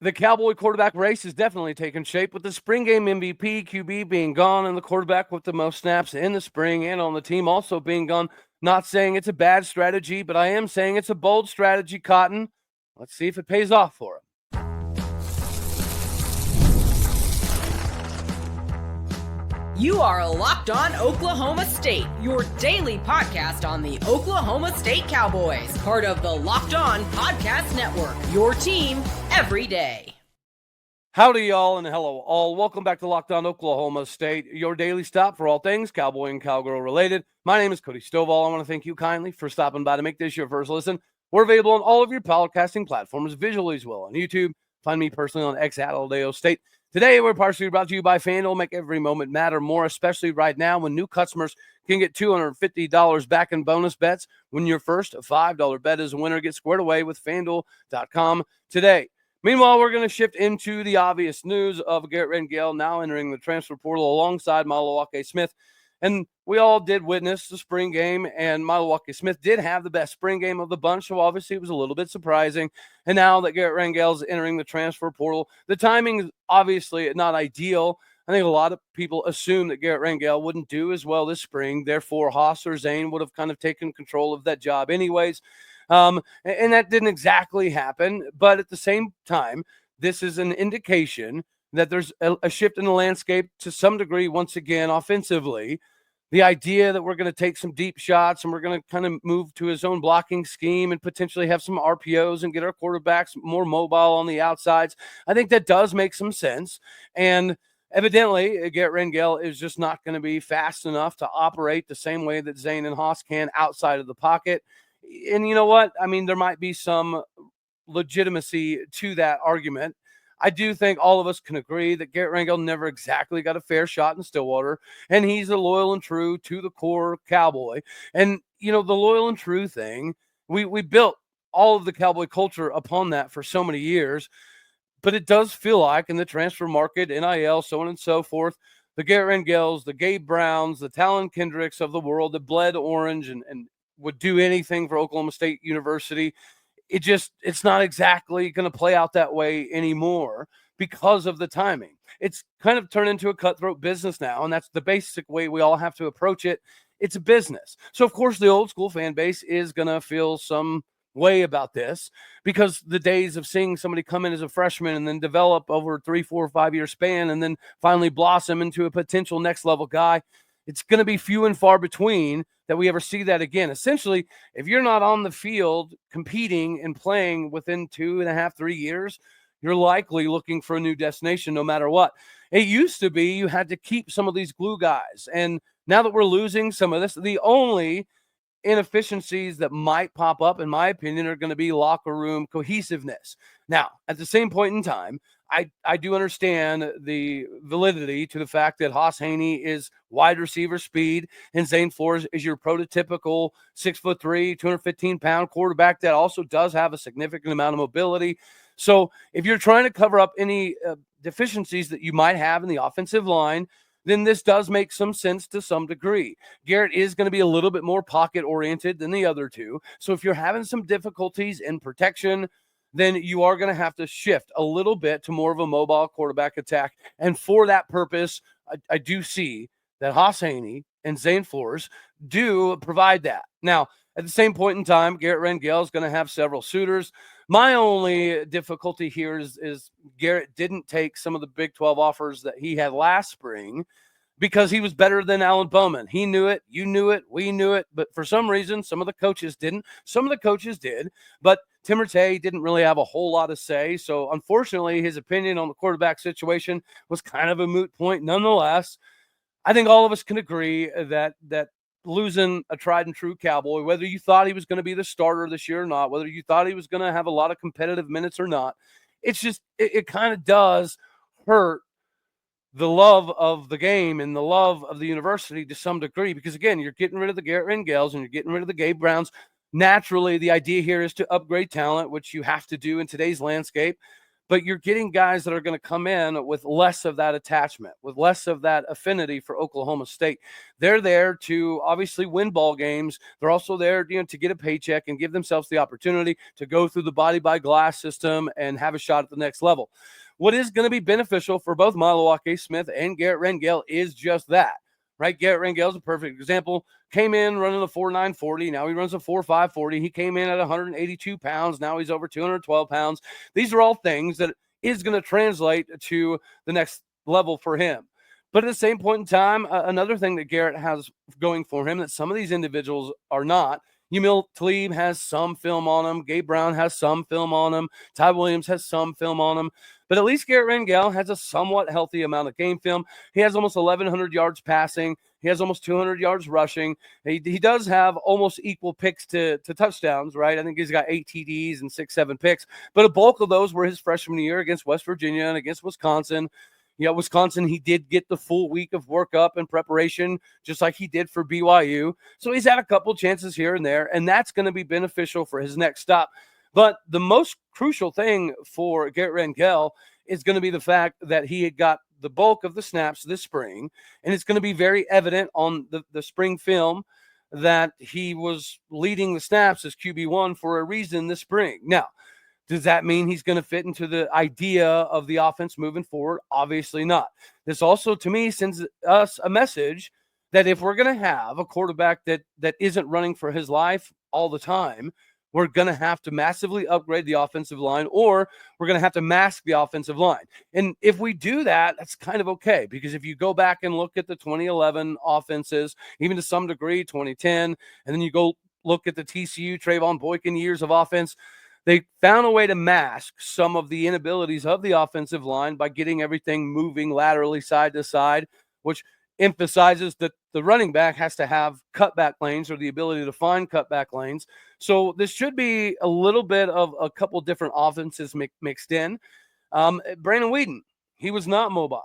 The Cowboy quarterback race is definitely taking shape with the spring game MVP, QB, being gone and the quarterback with the most snaps in the spring and on the team also being gone. Not saying it's a bad strategy, but I am saying it's a bold strategy, Cotton. Let's see if it pays off for him. You are Locked On Oklahoma State, your daily podcast on the Oklahoma State Cowboys, part of the Locked On Podcast Network, your team every day. Howdy, y'all, and hello, all. Welcome back to Locked On Oklahoma State, your daily stop for all things Cowboy and Cowgirl related. My name is Cody Stovall. I want to thank you kindly for stopping by to make this your first listen. We're available on all of your podcasting platforms, visually as well on YouTube. Find me personally on X at Holliday State. Today, we're partially brought to you by FanDuel. Make every moment matter more, especially right now when new customers can get $250 back in bonus bets when your first $5 bet is a winner. Get squared away with FanDuel.com today. Meanwhile, we're going to shift into the obvious news of Garret Rangel now entering the transfer portal alongside Milwaukee Smith. And we all did witness the spring game, and Milwaukee Smith did have the best spring game of the bunch, so obviously it was a little bit surprising. And now that Garret Rangel is entering the transfer portal, the timing is obviously not ideal. I think a lot of people assume that Garret Rangel wouldn't do as well this spring. Therefore, Hauss or Zane would have kind of taken control of that job anyways. And that didn't exactly happen. But at the same time, this is an indication that there's a shift in the landscape to some degree, once again, offensively. The idea that we're going to take some deep shots and we're going to kind of move to his own blocking scheme and potentially have some RPOs and get our quarterbacks more mobile on the outsides, I think that does make some sense. And evidently, Garret Rangel is just not going to be fast enough to operate the same way that Zane and Hauss can outside of the pocket. And you know what? I mean, there might be some legitimacy to that argument. I do think all of us can agree that Garret Rangel never exactly got a fair shot in Stillwater, and he's a loyal and true to the core Cowboy. And, you know, the loyal and true thing, we built all of the Cowboy culture upon that for so many years, but it does feel like in the transfer market, NIL, so on and so forth, the Garret Rangels, the Gabe Browns, the Talon Kendricks of the world that bled orange and would do anything for Oklahoma State University, it's not exactly going to play out that way anymore because of the timing. It's kind of turned into a cutthroat business now, and that's the basic way we all have to approach it. It's a business. So, of course, the old school fan base is going to feel some way about this because the days of seeing somebody come in as a freshman and then develop over a 3, 4, 5 year span and then finally blossom into a potential next level guy, it's going to be few and far between that we ever see that again. Essentially, if you're not on the field competing and playing within 2.5, 3 years, you're likely looking for a new destination no matter what. It used to be you had to keep some of these glue guys. And now that we're losing some of this, the only inefficiencies that might pop up, in my opinion, are going to be locker room cohesiveness. Now, at the same point in time, I do understand the validity to the fact that Hejny is wide receiver speed and Zane Flores is your prototypical 6'3", 215-pound quarterback that also does have a significant amount of mobility. So if you're trying to cover up any deficiencies that you might have in the offensive line, then this does make some sense to some degree. Garret is going to be a little bit more pocket-oriented than the other two. So if you're having some difficulties in protection, then you are going to have to shift a little bit to more of a mobile quarterback attack. And for that purpose, I do see that Hejny and Zane Flores do provide that. Now, at the same point in time, Garret Rangel is going to have several suitors. My only difficulty here is Garret didn't take some of the Big 12 offers that he had last spring because he was better than Alan Bowman. He knew it. You knew it. We knew it. But for some reason, some of the coaches didn't. Some of the coaches did. But Tim Rattay didn't really have a whole lot to say. So, unfortunately, his opinion on the quarterback situation was kind of a moot point. Nonetheless, I think all of us can agree that losing a tried and true Cowboy, whether you thought he was going to be the starter this year or not, whether you thought he was going to have a lot of competitive minutes or not, it's just it kind of does hurt the love of the game and the love of the university to some degree, because again, you're getting rid of the Garret Rangels and you're getting rid of the Gabe Browns. Naturally, the idea here is to upgrade talent, which you have to do in today's landscape. but you're getting guys that are going to come in with less of that attachment, with less of that affinity for Oklahoma State. They're there to obviously win ball games. They're also there, to get a paycheck and give themselves the opportunity to go through the body by glass system and have a shot at the next level. What is going to be beneficial for both Milo Smith and Garret Rangel is just that. Right, Garret Rangel is a perfect example. Came in running a 4.9 40. Now he runs a 4.5 40. He came in at 182 pounds. Now he's over 212 pounds. These are all things that is going to translate to the next level for him. But at the same point in time, another thing that Garret has going for him that some of these individuals are not. Emil Tlaib has some film on him. Gabe Brown has some film on him. Ty Williams has some film on him. But at least Garret Rangel has a somewhat healthy amount of game film. He has almost 1,100 yards passing. He has almost 200 yards rushing. He does have almost equal picks to touchdowns, right? I think he's got 8 TDs and 6-7 picks. But a bulk of those were his freshman year against West Virginia and against Wisconsin. Wisconsin, he did get the full week of workup and preparation, just like he did for BYU. So he's had a couple chances here and there, and that's going to be beneficial for his next stop. But the most crucial thing for Garret Rangel is going to be the fact that he had got the bulk of the snaps this spring, and it's going to be very evident on the spring film that he was leading the snaps as QB1 for a reason this spring. Now, does that mean he's going to fit into the idea of the offense moving forward? Obviously not. This also, to me, sends us a message that if we're going to have a quarterback that isn't running for his life all the time, we're going to have to massively upgrade the offensive line, or we're going to have to mask the offensive line. And if we do that, that's kind of okay, because if you go back and look at the 2011 offenses, even to some degree 2010, and then you go look at the TCU Trayvon Boykin years of offense, they found a way to mask some of the inabilities of the offensive line by getting everything moving laterally side to side, which emphasizes that the running back has to have cutback lanes or the ability to find cutback lanes. So this should be a little bit of a couple different offenses mixed in. Brandon Weeden, he was not mobile.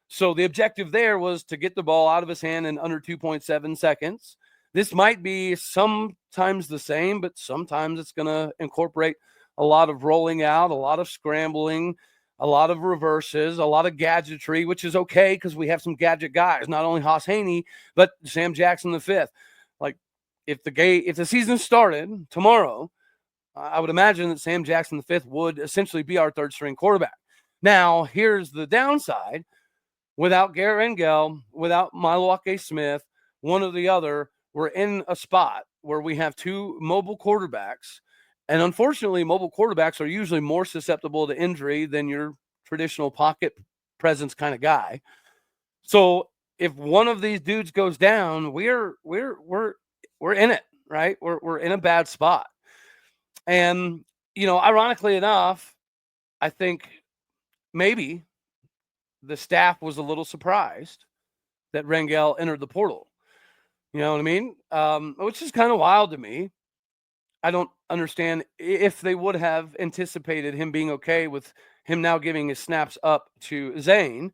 So the objective there was to get the ball out of his hand in under 2.7 seconds. This might be sometimes the same, but sometimes it's going to incorporate a lot of rolling out, a lot of scrambling, a lot of reverses, a lot of gadgetry, which is okay because we have some gadget guys, not only Hauss Hejny, but Sam Jackson the fifth. Like if the season started tomorrow, I would imagine that Sam Jackson the fifth would essentially be our third string quarterback. Now, here's the downside. Without Garret Rangel, without Milo Smith, one or the other, we're in a spot where we have two mobile quarterbacks. And unfortunately, mobile quarterbacks are usually more susceptible to injury than your traditional pocket presence kind of guy. So if one of these dudes goes down, we're in it, right? We're in a bad spot. And, ironically enough, I think maybe the staff was a little surprised that Rangel entered the portal. You know what I mean? Which is kind of wild to me. I don't understand if they would have anticipated him being okay with him now giving his snaps up to Zane.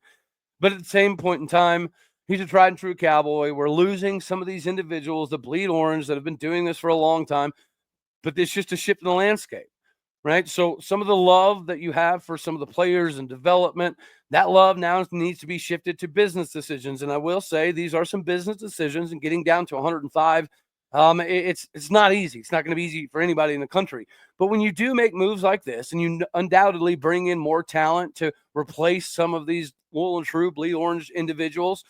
But at the same point in time, he's a tried and true Cowboy. We're losing some of these individuals that bleed orange that have been doing this for a long time. But it's just a shift in the landscape, right? So some of the love that you have for some of the players and development, that love now needs to be shifted to business decisions. And I will say these are some business decisions, and getting down to 105, it's not easy. It's not going to be easy for anybody in the country. But when you do make moves like this, and you undoubtedly bring in more talent to replace some of these wool and true bleed orange individuals,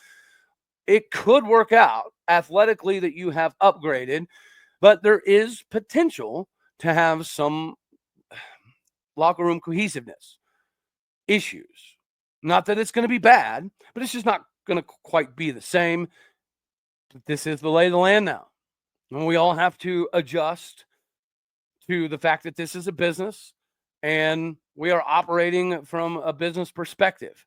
it could work out athletically that you have upgraded, but there is potential to have some locker room cohesiveness issues. Not that it's going to be bad, but it's just not going to quite be the same. But this is the lay of the land now. And we all have to adjust to the fact that this is a business and we are operating from a business perspective.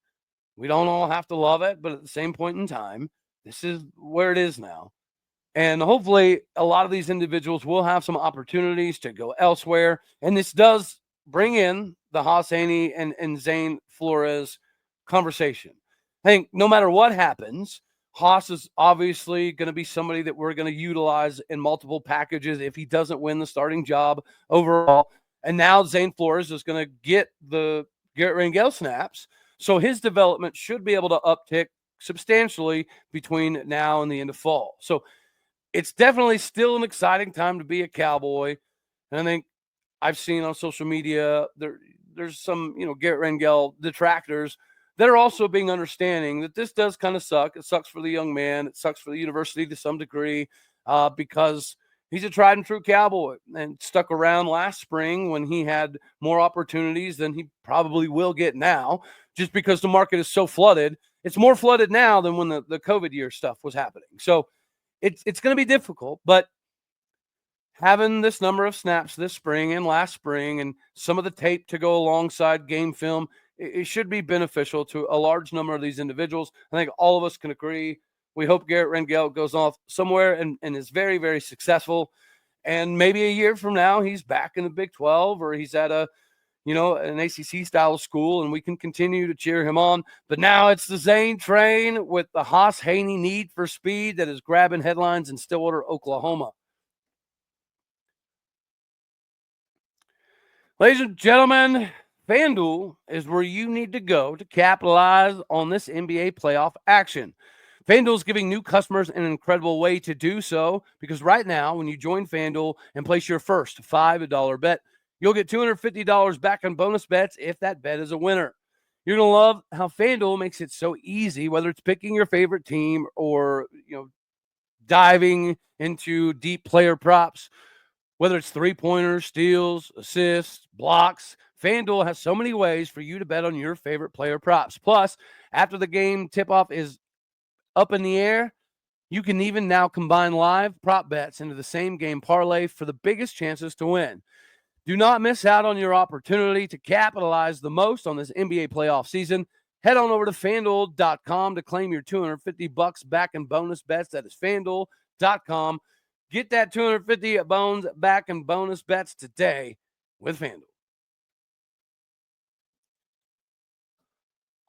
We don't all have to love it, but at the same point in time, this is where it is now. And hopefully a lot of these individuals will have some opportunities to go elsewhere. And this does bring in the Hauss Hejny and Zane Flores conversation. I think no matter what happens, Hauss is obviously going to be somebody that we're going to utilize in multiple packages if he doesn't win the starting job overall. And now Zane Flores is going to get the Garret Rangel snaps. So his development should be able to uptick substantially between now and the end of fall. So it's definitely still an exciting time to be a Cowboy. And I think I've seen on social media there's some, Garret Rangel detractors that are also being understanding that this does kind of suck. It sucks for the young man. It sucks for the university to some degree because he's a tried and true Cowboy and stuck around last spring when he had more opportunities than he probably will get now, just because the market is so flooded. It's more flooded now than when the COVID year stuff was happening. So it's going to be difficult, but having this number of snaps this spring and last spring and some of the tape to go alongside game film, it should be beneficial to a large number of these individuals. I think all of us can agree. We hope Garret Rangel goes off somewhere and is very, very successful. And maybe a year from now, he's back in the Big 12 or he's at an ACC style school and we can continue to cheer him on. But now it's the Zane train with the Hauss Hejny need for speed that is grabbing headlines in Stillwater, Oklahoma. Ladies and gentlemen, FanDuel is where you need to go to capitalize on this NBA playoff action. FanDuel is giving new customers an incredible way to do so because right now, when you join FanDuel and place your first $5 bet, you'll get $250 back on bonus bets if that bet is a winner. You're going to love how FanDuel makes it so easy, whether it's picking your favorite team or, diving into deep player props, whether it's three-pointers, steals, assists, blocks. FanDuel has so many ways for you to bet on your favorite player props. Plus, after the game tip-off is up in the air, you can even now combine live prop bets into the same game parlay for the biggest chances to win. Do not miss out on your opportunity to capitalize the most on this NBA playoff season. Head on over to FanDuel.com to claim your $250 back in bonus bets. That is FanDuel.com. Get that 250 bones back in bonus bets today with FanDuel.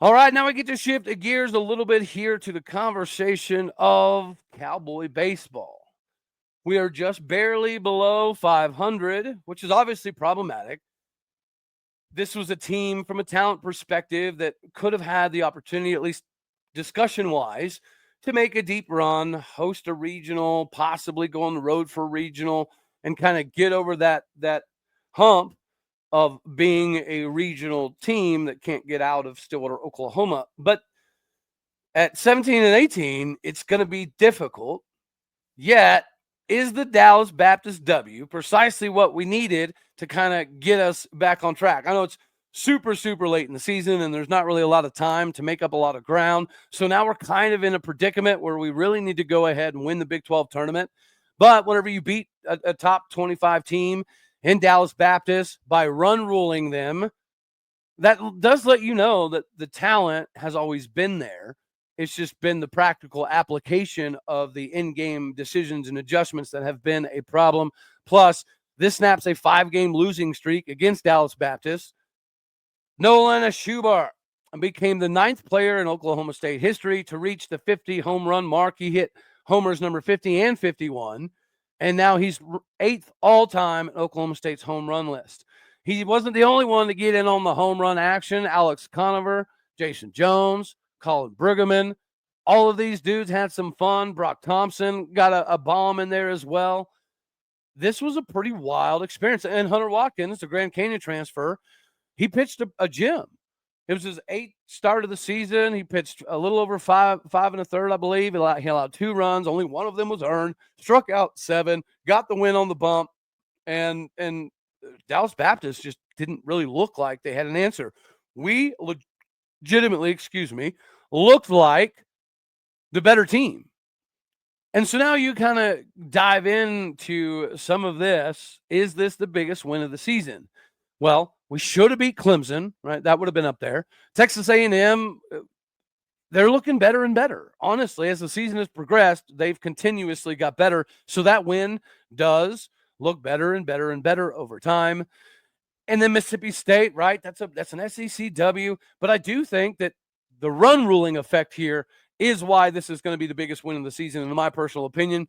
All right, now we get to shift gears a little bit here to the conversation of Cowboy baseball. We are just barely below 500, which is obviously problematic. This was a team from a talent perspective that could have had the opportunity, at least discussion-wise, to make a deep run, host a regional, possibly go on the road for a regional, and kind of get over that hump of being a regional team that can't get out of Stillwater, Oklahoma. But at 17 and 18, it's going to be difficult. Yet, is the Dallas Baptist W precisely what we needed to kind of get us back on track? I know it's super, super late in the season, and there's not really a lot of time to make up a lot of ground. So now we're kind of in a predicament where we really need to go ahead and win the Big 12 tournament. But whenever you beat a top 25 team in Dallas Baptist by run ruling them, that does let you know that the talent has always been there. It's just been the practical application of the in-game decisions and adjustments that have been a problem. Plus, this snaps a 5-game losing streak against Dallas Baptist. Nolan Schubar became the 9th player in Oklahoma State history to reach the 50 home run mark. He hit homers number 50 and 51, and now he's 8th all-time in Oklahoma State's home run list. He wasn't the only one to get in on the home run action. Alex Conover, Jason Jones, Colin Brueggemann, all of these dudes had some fun. Brock Thompson got a bomb in there as well. This was a pretty wild experience. And Hunter Watkins, the Grand Canyon transfer, he pitched a gem. It was his 8th start of the season. He pitched a little over 5 1/3, I believe. He allowed 2 runs. Only one of them was earned. Struck out 7. Got the win on the bump. And Dallas Baptist just didn't really look like they had an answer. We legitimately, looked like the better team. And so now you kind of dive into some of this. Is this the biggest win of the season? Well, we should have beat Clemson, right? That would have been up there. Texas A&M, they're looking better and better. Honestly, as the season has progressed, they've continuously got better. So that win does look better and better and better over time. And then Mississippi State, right? That's an SEC W. But I do think that the run ruling effect here is why this is going to be the biggest win of the season, in my personal opinion.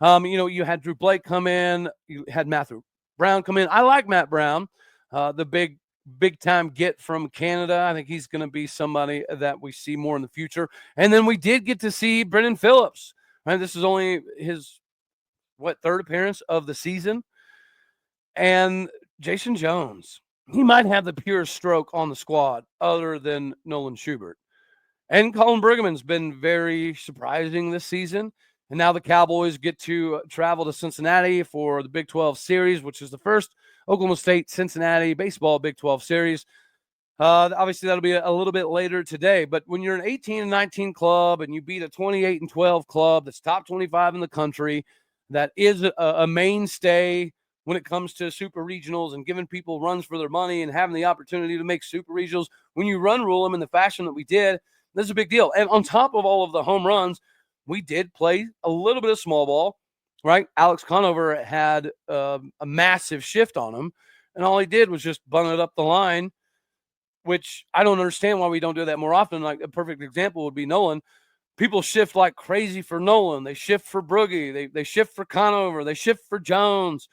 You had Drew Blake come in. You had Matthew Brown come in. I like Matt Brown, the big big-time get from Canada. I think he's going to be somebody that we see more in the future. And then we did get to see Brendan Phillips. Right? This is only his, third appearance of the season. And Jason Jones, he might have the purest stroke on the squad other than Nolan Schubert. And Colin Brigham's been very surprising this season. And now the Cowboys get to travel to Cincinnati for the Big 12 series, which is the first Oklahoma State-Cincinnati baseball Big 12 series. Obviously, that'll be a little bit later today. But when you're an 18-19 club and you beat a 28-12 club that's top 25 in the country, that is a mainstay when it comes to super regionals and giving people runs for their money and having the opportunity to make super regionals, when you run rule them in the fashion that we did, this is a big deal. And on top of all of the home runs, we did play a little bit of small ball, right? Alex Conover had a massive shift on him, and all he did was just bunt it up the line, which I don't understand why we don't do that more often. Like a perfect example would be Nolan. People shift like crazy for Nolan. They shift for Broogie. They shift for Conover. They shift for Jones.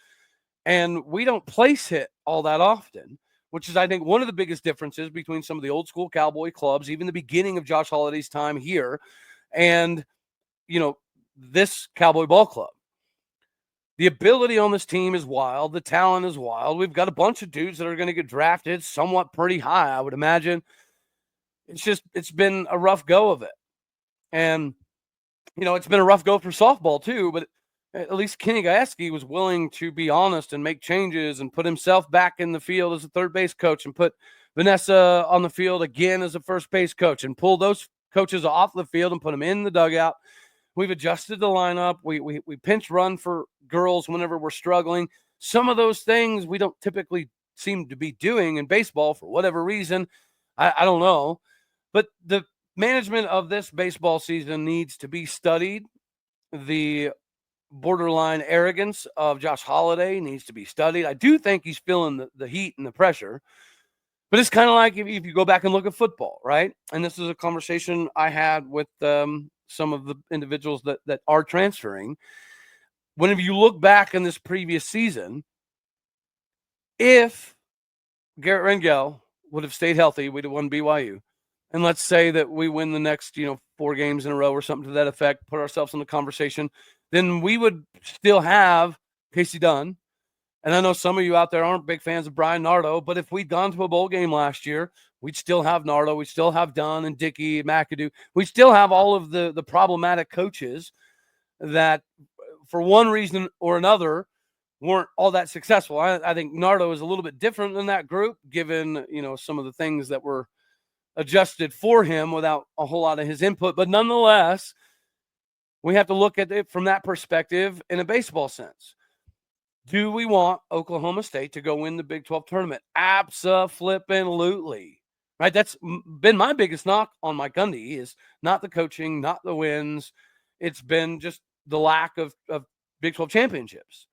And we don't place hit all that often, which is, I think, one of the biggest differences between some of the old school Cowboy clubs, even the beginning of Josh Holliday's time here, and, this Cowboy ball club. The ability on this team is wild. The talent is wild. We've got a bunch of dudes that are going to get drafted somewhat pretty high, I would imagine. It's been a rough go of it. And, it's been a rough go for softball too, but at least Kenny Gajewski was willing to be honest and make changes and put himself back in the field as a third base coach and put Vanessa on the field again as a first base coach and pull those coaches off the field and put them in the dugout. We've adjusted the lineup. We pinch run for girls whenever we're struggling. Some of those things we don't typically seem to be doing in baseball for whatever reason. I don't know. But the management of this baseball season needs to be studied. The borderline arrogance of Josh Holliday needs to be studied. I do think he's feeling the heat and the pressure. But it's kind of like if you go back and look at football, right? And this is a conversation I had with some of the individuals that are transferring. Whenever you look back in this previous season, if Garret Rangel would have stayed healthy, we'd have won BYU. And let's say that we win the next, 4 games in a row or something to that effect, put ourselves in the conversation, then we would still have Casey Dunn. And I know some of you out there aren't big fans of Brian Nardo, but if we'd gone to a bowl game last year, we'd still have Nardo. We'd still have Dunn and Dickey and McAdoo. We'd still have all of the problematic coaches that, for one reason or another, weren't all that successful. I think Nardo is a little bit different than that group, given, some of the things that were adjusted for him without a whole lot of his input. But nonetheless, we have to look at it from that perspective in a baseball sense. Do we want Oklahoma State to go win the Big 12 tournament? Abso-flippin-lutely. Right? That's been my biggest knock on Mike Gundy, is not the coaching, not the wins. It's been just the lack of Big 12 championships.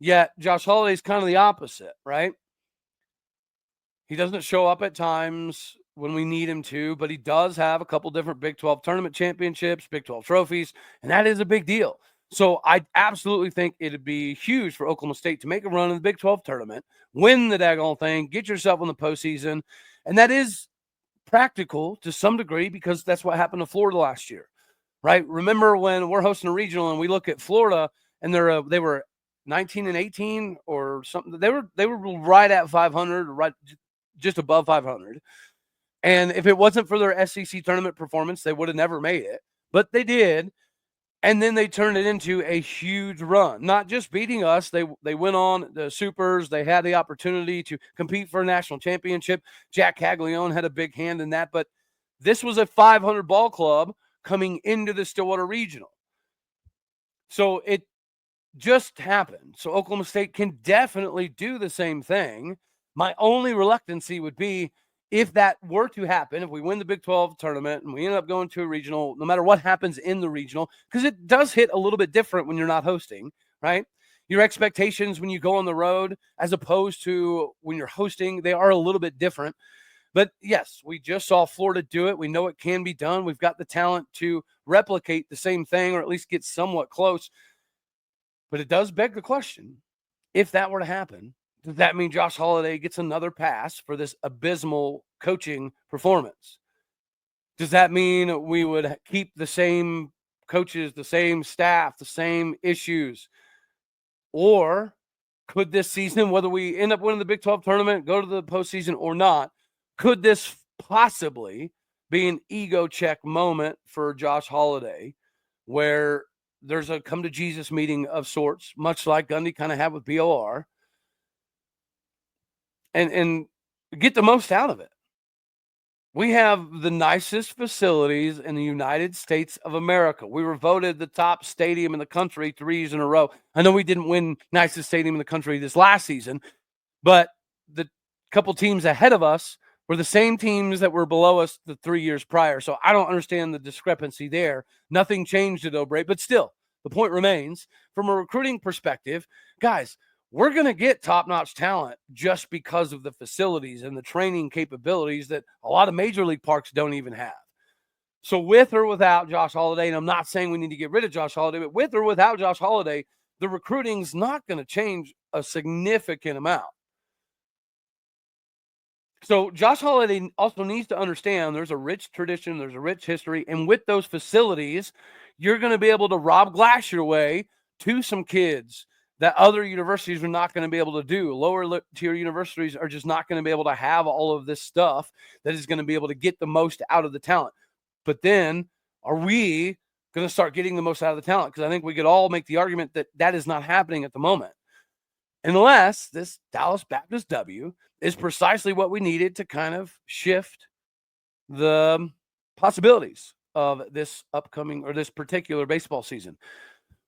Yet Josh Holliday's kind of the opposite, right? He doesn't show up at times when we need him to, but he does have a couple different Big 12 tournament championships, Big 12 trophies, and that is a big deal. So I absolutely think it'd be huge for Oklahoma State to make a run in the Big 12 tournament, win the daggone thing, get yourself in the postseason. And that is practical to some degree because that's what happened to Florida last year, right? Remember when we're hosting a regional and we look at Florida and they were 19-18 or something. They were right at 500, right just above 500. And if it wasn't for their SEC tournament performance, they would have never made it. But they did. And then they turned it into a huge run, not just beating us. They went on the supers. They had the opportunity to compete for a national championship. Jack Caglione had a big hand in that. But this was a 500 ball club coming into the Stillwater Regional. So it just happened. So Oklahoma State can definitely do the same thing. My only reluctancy would be, if that were to happen, if we win the Big 12 tournament and we end up going to a regional, no matter what happens in the regional, because it does hit a little bit different when you're not hosting, right? Your expectations when you go on the road as opposed to when you're hosting, they are a little bit different. But yes, we just saw Florida do it. We know it can be done. We've got the talent to replicate the same thing or at least get somewhat close. But it does beg the question, if that were to happen, Does that mean Josh Holliday gets another pass for this abysmal coaching performance? Does that mean we would keep the same coaches, the same staff, the same issues? Or could this season, whether we end up winning the Big 12 tournament, go to the postseason or not, could this possibly be an ego check moment for Josh Holliday where there's a come to Jesus meeting of sorts, much like Gundy kind of had with BOR, and get the most out of it? We have the nicest facilities in the United States of America. We were voted the top stadium in the country 3 years in a row. I know we didn't win nicest stadium in the country this last season, but the couple teams ahead of us were the same teams that were below us the 3 years prior. So I don't understand the discrepancy there. Nothing changed at O'Brate, but still, the point remains, from a recruiting perspective, guys, we're going to get top-notch talent just because of the facilities and the training capabilities that a lot of major league parks don't even have. So with or without Josh Holliday, and I'm not saying we need to get rid of Josh Holliday, but with or without Josh Holliday, the recruiting's not going to change a significant amount. So Josh Holliday also needs to understand there's a rich tradition, there's a rich history, and with those facilities, you're going to be able to Rob Glass your way to some kids that other universities are not going to be able to do. Lower tier universities are just not going to be able to have all of this stuff that is going to be able to get the most out of the talent. But then, are we going to start getting the most out of the talent? Because I think we could all make the argument that that is not happening at the moment. Unless this Dallas Baptist W is precisely what we needed to kind of shift the possibilities of this upcoming or this particular baseball season.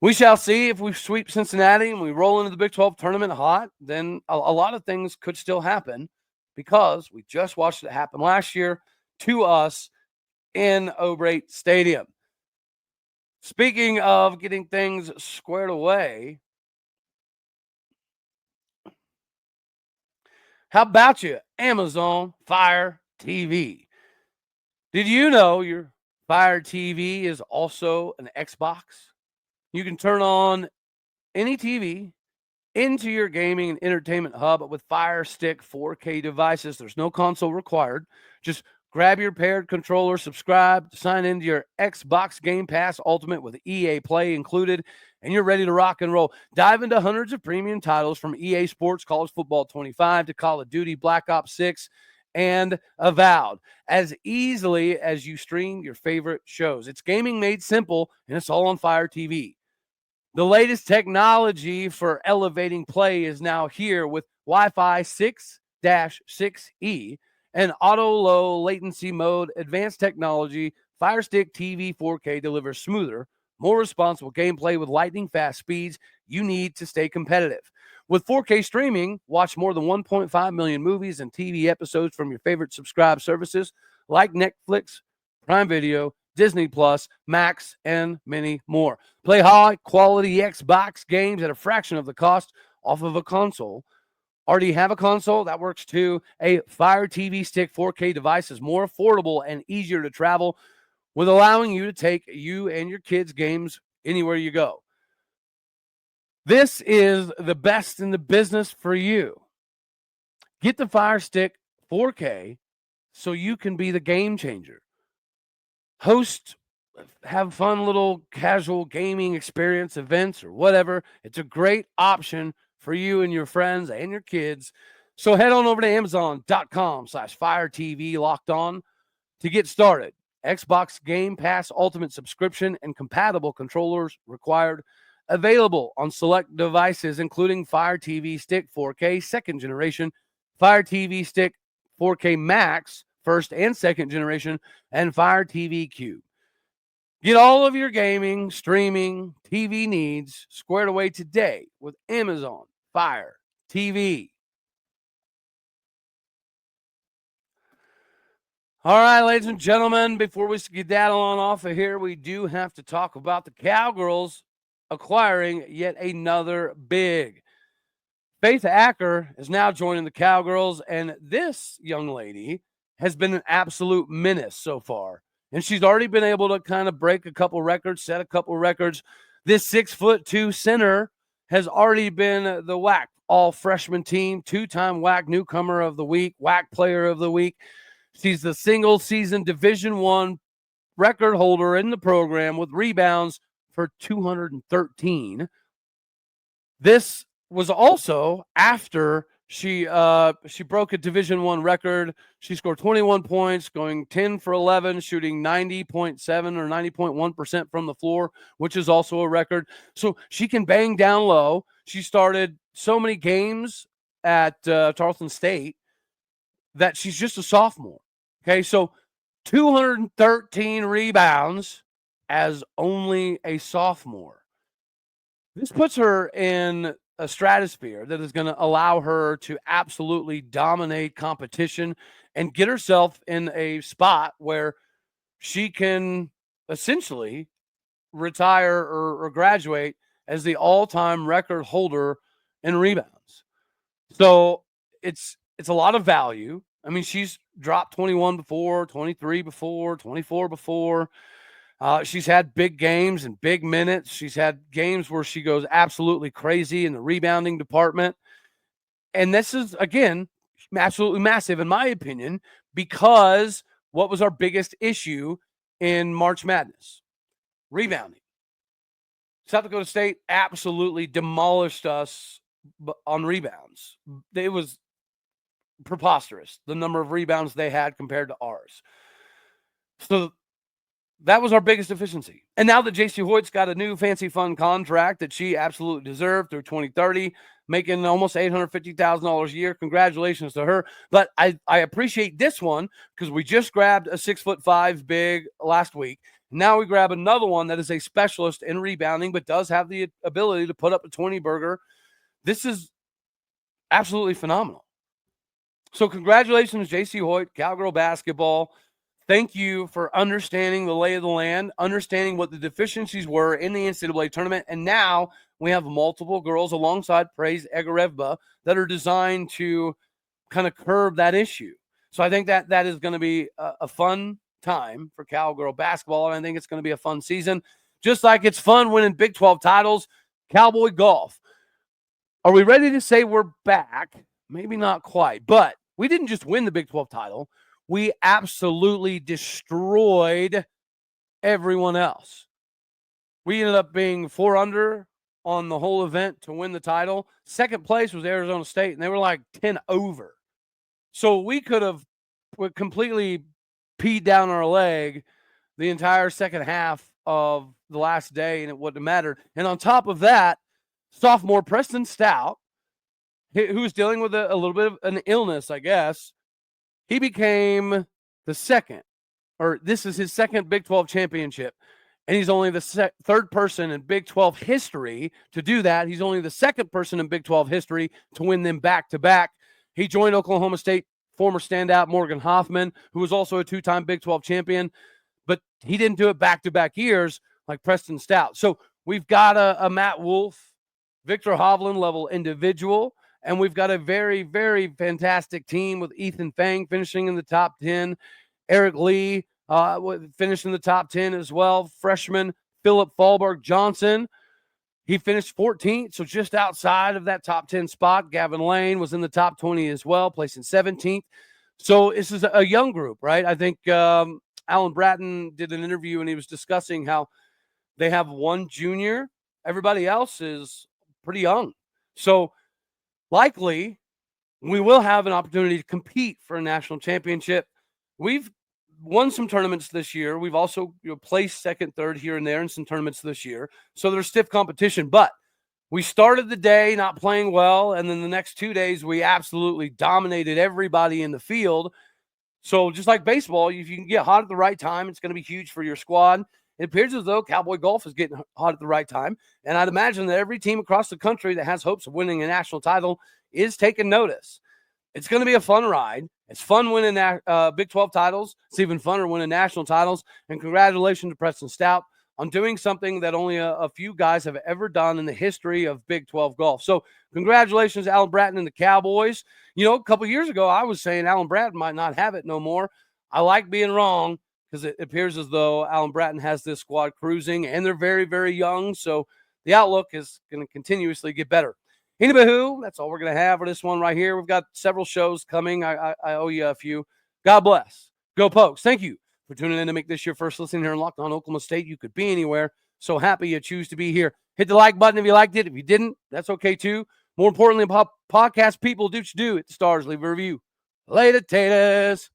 We shall see. If we sweep Cincinnati and we roll into the Big 12 tournament hot, then a lot of things could still happen because we just watched it happen last year to us in O'Brate Stadium. Speaking of getting things squared away, how about you, Amazon Fire TV? Did you know your Fire TV is also an Xbox? You can turn on any TV into your gaming and entertainment hub with Fire Stick 4K devices. There's no console required. Just grab your paired controller, subscribe, sign into your Xbox Game Pass Ultimate with EA Play included, and you're ready to rock and roll. Dive into hundreds of premium titles from EA Sports, College Football 25 to Call of Duty, Black Ops 6, and Avowed as easily as you stream your favorite shows. It's gaming made simple, and it's all on Fire TV. The latest technology for elevating play is now here with Wi-Fi 6-6E and auto low latency mode. Advanced technology, Fire Stick TV 4K delivers smoother, more responsible gameplay with lightning fast speeds you need to stay competitive. With 4K streaming, watch more than 1.5 million movies and TV episodes from your favorite subscribed services like Netflix, Prime Video, Disney Plus, Max, and many more. Play high-quality Xbox games at a fraction of the cost off of a console. Already have a console? That works too. A Fire TV Stick 4K device is more affordable and easier to travel with allowing you to take you and your kids' games anywhere you go. This is the best in the business for you. Get the Fire Stick 4K so you can be the game changer. Host, have fun little casual gaming experience events or whatever. It's a great option for you and your friends and your kids. So head on over to Amazon.com/Fire TV Locked On to get started. Xbox Game Pass Ultimate subscription and compatible controllers required. Available on select devices, including Fire TV Stick 4K second generation, Fire TV Stick 4K Max first and second generation, and Fire TV Cube. Get all of your gaming, streaming, TV needs squared away today with Amazon Fire TV. All right, ladies and gentlemen, before we skedaddle on off of here, we do have to talk about the Cowgirls acquiring yet another big. Faith Acker is now joining the Cowgirls, and this young lady has been an absolute menace so far. And she's already been able to kind of break a couple records, set a couple records. This 6'2" center has already been the WAC all freshman team, 2-time WAC newcomer of the week, WAC player of the week. She's the single season Division I record holder in the program with rebounds for 213. This was also after she broke a Division I record. She scored 21 points, going 10 for 11, shooting 90.7 or 90.1% from the floor, which is also a record. So she can bang down low. She started so many games at Tarleton State that she's just a sophomore. Okay, so 213 rebounds as only a sophomore. This puts her in a stratosphere that is going to allow her to absolutely dominate competition and get herself in a spot where she can essentially retire or graduate as the all-time record holder in rebounds. So it's a lot of value. I mean, she's dropped 21 before, 23 before, 24 before. She's had big games and big minutes. She's had games where she goes absolutely crazy in the rebounding department. And this is, again, absolutely massive, in my opinion, because what was our biggest issue in March Madness? Rebounding. South Dakota State absolutely demolished us on rebounds. It was preposterous, the number of rebounds they had compared to ours. So that was our biggest deficiency. And now that Jacie Hoyt's got a new fancy fun contract that she absolutely deserved through 2030, making almost $850,000 a year. Congratulations to her. But I appreciate this one because we just grabbed a 6'5" big last week. Now we grab another one that is a specialist in rebounding, but does have the ability to put up a 20-burger. This is absolutely phenomenal. So congratulations, Jacie Hoyt, Cowgirl basketball. Thank you for understanding the lay of the land, understanding what the deficiencies were in the NCAA tournament. And now we have multiple girls alongside Praise Egarevba that are designed to kind of curb that issue. So I think that is going to be a fun time for Cowgirl basketball. And I think it's going to be a fun season, just like it's fun winning Big 12 titles. Cowboy golf. Are we ready to say we're back? Maybe not quite, but we didn't just win the Big 12 title. We absolutely destroyed everyone else. We ended up being 4 under on the whole event to win the title. Second place was Arizona State, and they were like 10 over. So we could have completely peed down our leg the entire second half of the last day, and it wouldn't have mattered. And on top of that, sophomore Preston Stout, who's dealing with a little bit of an illness, I guess, he became the second, or this is his second Big 12 championship, and he's only the third person in Big 12 history to do that. He's only the second person in Big 12 history to win them back-to-back. He joined Oklahoma State former standout Morgan Hoffman, who was also a 2-time Big 12 champion, but he didn't do it back-to-back years like Preston Stout. So we've got a Matt Wolf, Victor Hovland level individual, and we've got a very, very fantastic team with Ethan Fang finishing in the top 10. Eric Lee finished in the top 10 as well. Freshman Philip Fallberg Johnson, he finished 14th, so just outside of that top 10 spot. Gavin Lane was in the top 20 as well, placing 17th. So this is a young group, right? I think Alan Bratton did an interview, and he was discussing how they have one junior. Everybody else is pretty young. So likely, we will have an opportunity to compete for a national championship. We've won some tournaments this year. We've also placed second, third here and there in some tournaments this year. So there's stiff competition. But we started the day not playing well, and then the next 2 days, we absolutely dominated everybody in the field. So just like baseball, if you can get hot at the right time, it's going to be huge for your squad. It appears as though Cowboy golf is getting hot at the right time. And I'd imagine that every team across the country that has hopes of winning a national title is taking notice. It's going to be a fun ride. It's fun winning Big 12 titles. It's even funner winning national titles. And congratulations to Preston Stout on doing something that only a few guys have ever done in the history of Big 12 golf. So congratulations to Alan Bratton and the Cowboys. You know, a couple years ago, I was saying Alan Bratton might not have it no more. I like being wrong, because it appears as though Alan Bratton has this squad cruising, and they're very, very young. So the outlook is going to continuously get better. Anywho, that's all we're going to have for this one right here. We've got several shows coming. I owe you a few. God bless. Go Pokes. Thank you for tuning in to make this your first listen here in Locked On Oklahoma State. You could be anywhere. So happy you choose to be here. Hit the like button if you liked it. If you didn't, that's okay too. More importantly, podcast people, do what you do. Hit the stars, leave a review. Later, taters.